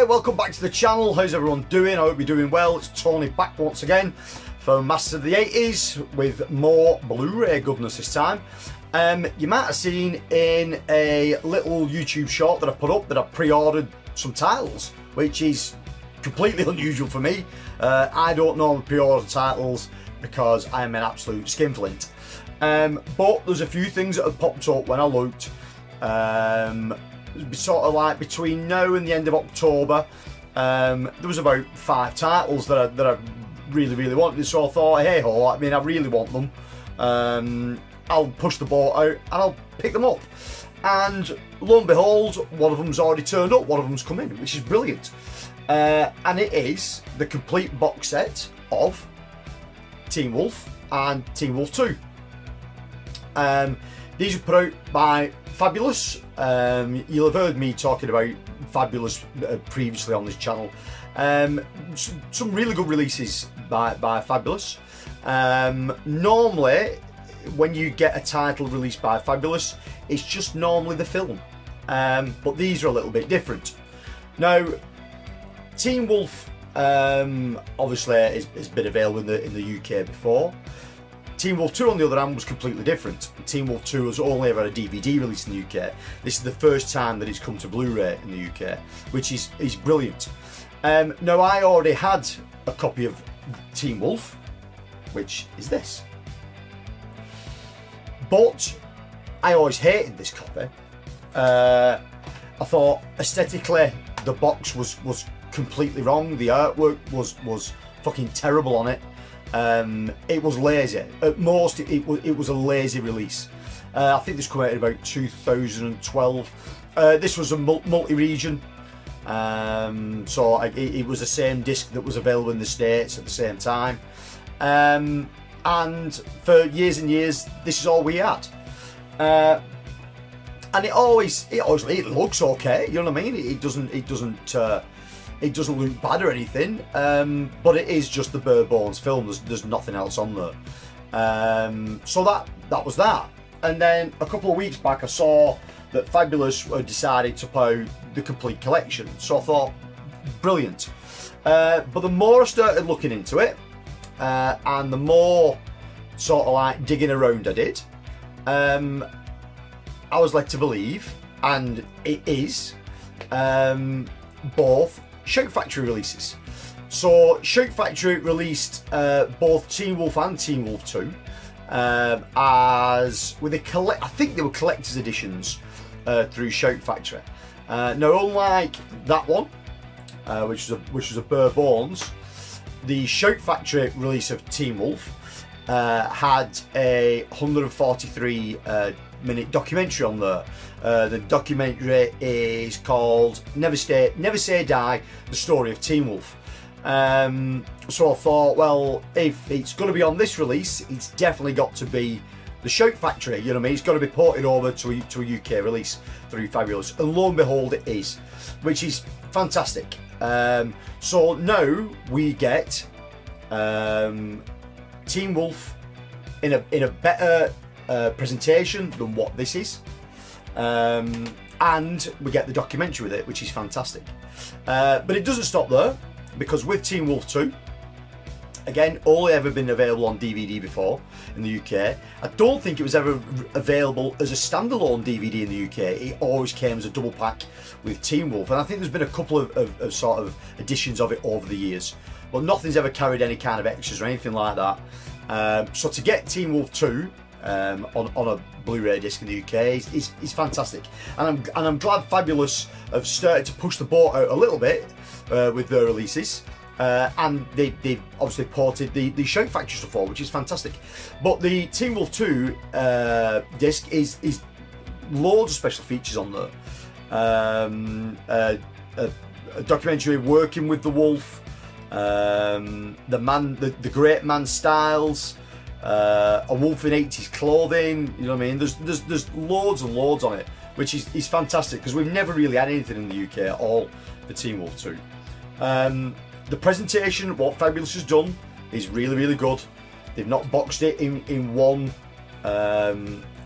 there, welcome back to the channel. How's everyone doing? I hope you're doing well. It's Tony back once again for Masters of the 80s with more Blu-ray goodness this time. You might have seen in a little YouTube short that I put up that I pre-ordered some titles, which is completely unusual for me. I don't normally pre-order titles because I am an absolute skinflint. But there's a few things that have popped up when I looked. Sort of like between now and the end of October, there was about 5 titles that I really wanted, so I thought, hey ho, I mean, I really want them. I'll push the boat out and I'll pick them up. And lo and behold, one of them's already turned up, one of them's come in, which is brilliant. And it is the complete box set of Teen Wolf and Teen Wolf 2. These were put out by Fabulous. You'll have heard me talking about Fabulous previously on this channel. Some really good releases by Fabulous. Normally, when you get a title released by Fabulous, it's just normally the film. But these are a little bit different. Now, Teen Wolf obviously has been available in the UK before. Teen Wolf 2 on the other hand was completely different. Teen Wolf 2 has only ever had a DVD release in the UK. This is the first time that it's come to Blu-ray in the UK, which is brilliant. Now I already had a copy of Teen Wolf, which is this. But I always hated this copy. I thought aesthetically the box was completely wrong. The artwork was fucking terrible on it. It was lazy. At most, it was a lazy release. I think this came out in about 2012. This was a multi-region, so it was the same disc that was available in the States at the same time. And for years and years, this is all we had. And it looks okay. You know what I mean? It doesn't look bad or anything, but it is just the bare bones film. There's nothing else on there. So that was that. And then a couple of weeks back, I saw that Fabulous decided to put out the complete collection. So I thought, brilliant. But the more I started looking into it, and the more sort of like digging around I did, I was led to believe, and it is, both Shout Factory releases. So Shout Factory released both Teen Wolf and Teen Wolf 2 as with I think they were collector's editions through Shout Factory. Now, unlike that one, which was a bare bones, the Shout Factory release of Teen Wolf had a 143 minute documentary on there. The documentary is called Never Say Die, the story of Teen Wolf. So I thought, well, if it's going to be on this release, it's definitely got to be the Shout Factory, you know what I mean? It's got to be ported over to a UK release through Fabulous, and lo and behold it is, which is fantastic. So now we get Teen Wolf in a better presentation than what this is, and we get the documentary with it, which is fantastic. But it doesn't stop there, because with Teen Wolf 2, again, only ever been available on DVD before in the UK. I don't think it was ever available as a standalone DVD in the UK. It always came as a double pack with Teen Wolf, and I think there's been a couple of sort of editions of it over the years, but nothing's ever carried any kind of extras or anything like that. So to get Teen Wolf 2 on a Blu-ray disc in the UK is fantastic, and I'm glad Fabulous have started to push the boat out a little bit with their releases, and they've obviously ported the Shout Factory stuff for, which is fantastic. But the Teen Wolf 2 disc is loads of special features on there. A documentary working with the wolf, the great man Styles, a wolf in 80s clothing, you know what I mean? There's loads and loads on it, which is fantastic, because we've never really had anything in the UK at all for Teen Wolf 2. The presentation, what Fabulous has done, is really good. They've not boxed it in one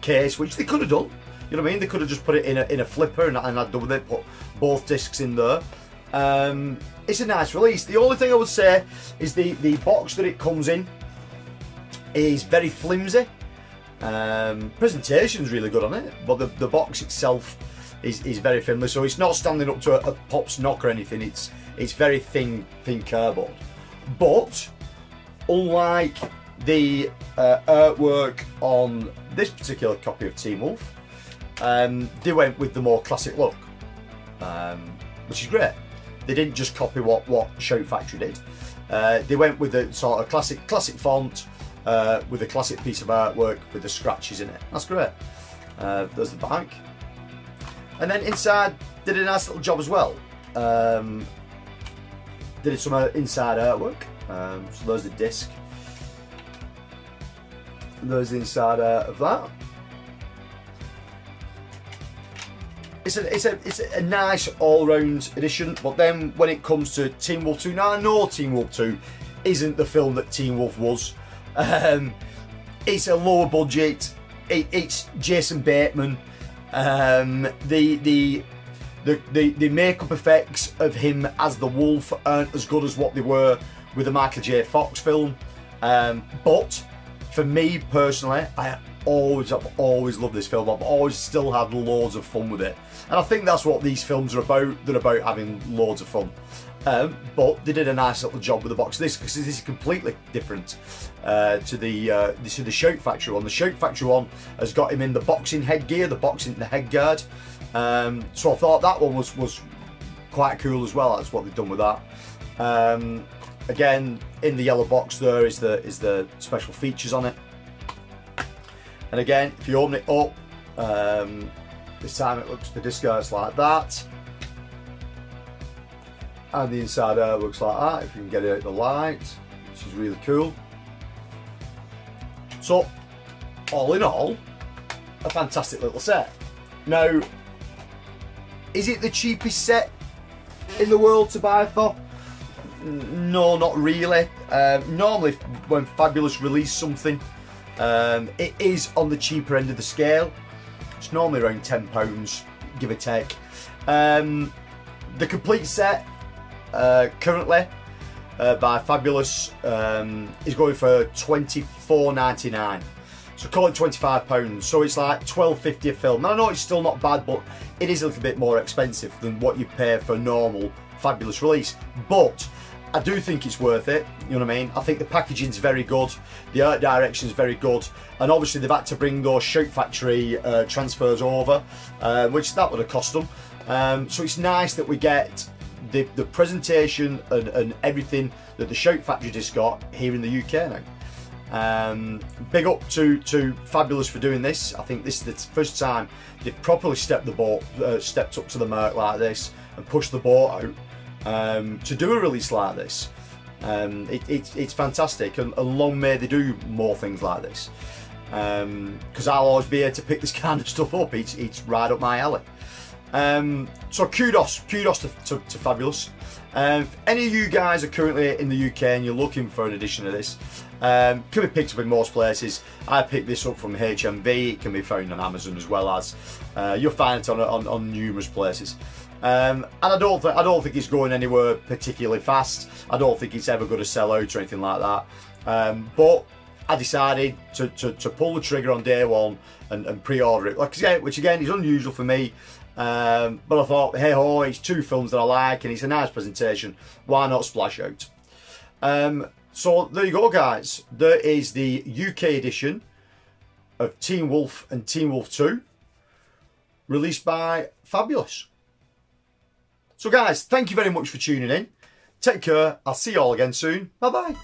case, which they could have done. You know what I mean? They could have just put it in a flipper and had done with it, put both discs in there. It's a nice release. The only thing I would say is the box that it comes in is very flimsy. Presentation's really good on it, but the box itself is very flimsy, so it's not standing up to a Pop's knock or anything. It's very thin cardboard. But unlike the artwork on this particular copy of Teen Wolf, they went with the more classic look, which is great. They didn't just copy what Shout Factory did. They went with the sort of classic font, with a classic piece of artwork with the scratches in it. That's great. There's the back. And then inside, they did a nice little job as well. They did some inside artwork. So there's the disc. There's the inside of that. It's a nice all-round edition, but then when it comes to Teen Wolf 2, now I know Teen Wolf 2 isn't the film that Teen Wolf was. It's a lower budget. It's Jason Bateman. The makeup effects of him as the wolf aren't as good as what they were with the Michael J. Fox film. But for me personally, I've always loved this film. I've always still had loads of fun with it, and I think that's what these films are about. They're about having loads of fun. But they did a nice little job with the box. This is completely different to the Shout Factory one. The Shout Factory one has got him in the boxing headgear, the headguard. So I thought that one was quite cool as well. That's what they've done with that. Again, in the yellow box there is the special features on it. And again, if you open it up, this time the disc art's like that. And the inside art looks like that, if you can get it out the light, which is really cool. So, all in all, a fantastic little set. Now, is it the cheapest set in the world to buy for? No, not really. Normally, when Fabulous release something, it is on the cheaper end of the scale. It's normally around £10, give or take. The complete set, currently by Fabulous, is going for £24.99, so call it £25. So it's like £12.50 a film. And I know it's still not bad, but it is a little bit more expensive than what you pay for a normal Fabulous release. But I do think it's worth it. You know what I mean? I think the packaging's very good, the art direction's very good, and obviously they've had to bring those Shout Factory transfers over, which that would have cost them. So it's nice that we get the presentation and everything that the Shout Factory disc got here in the UK now. Big up to Fabulous for doing this. I think this is the first time they've properly stepped up to the mark like this and pushed the boat out to do a release like this. It's fantastic, and long may they do more things like this, because I'll always be here to pick this kind of stuff up. It's right up my alley. So kudos to Fabulous. If any of you guys are currently in the UK and you're looking for an edition of this, can be picked up in most places. I picked this up from HMV. It can be found on Amazon as well as you'll find it on numerous places. And I don't think it's going anywhere particularly fast. I don't think it's ever going to sell out or anything like that. But I decided to pull the trigger on day one and pre-order it, which again is unusual for me. But I thought, hey ho, it's two films that I like and it's a nice presentation. Why not splash out? So there you go, guys. There is the UK edition of Teen Wolf and Teen Wolf 2, released by Fabulous. So guys, thank you very much for tuning in. Take care. I'll see you all again soon. Bye bye.